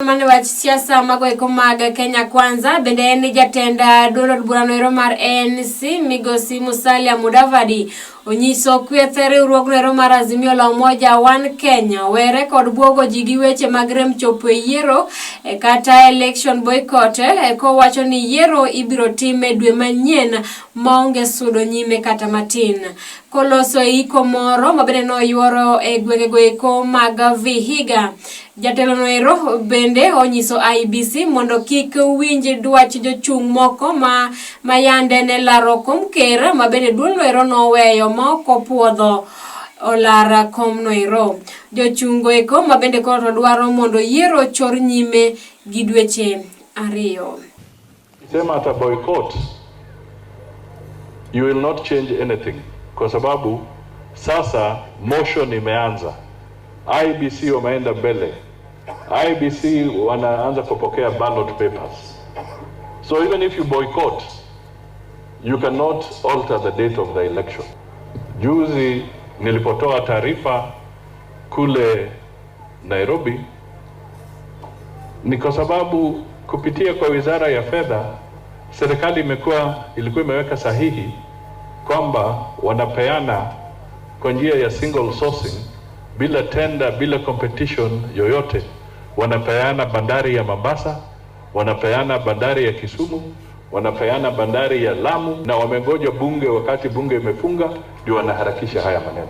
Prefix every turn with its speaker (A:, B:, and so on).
A: Mane wach siasa mago mag Kenya Kwanza bende ni jatenda duol burano ero mar ANC Migosi Musalia Mudavadi Onyiso kwethere riwruogno ero mar Azimio la Umoja One Kenya were kod buogo ji gi weche mag rem chopo yiero kata election boycott kowacho ni yiero ibiro time dwe manyien maonge sudo nyime kata matin. Koloso iko moro mabende no yuoro gwengego eko mag Vihiga. Jatelo no ero bende onyiso IBC mondo kik winj dwach jochung' moko mayande ne laro kom ker mabende duol no ero noweyo moko puodho olara kom no ero. Jochungo eko mabende koto dwaro mondo yiero chor nyime gi dweche ariyo.
B: Sema ata boycott, you will not change anything kwa sababu sasa motion imeanza. IBC wameenda mbele. IBC wanaanza kupokea ballot papers. So even if you boycott, you cannot alter the date of the election. Juzi nilipotoa taarifa kule Nairobi ni kwa sababu kupitia kwa Wizara ya Fedha serikali ilikuwa imeweka sahihi kwamba wanapeana kwa njia ya single sourcing bila tender, bila competition yoyote. Wanapeana bandari ya Mombasa, wanapeana bandari ya Kisumu, wanapeana bandari ya Lamu, na wamengoja bunge, wakati bunge imefunga ndio wanaharakisha haya maneno.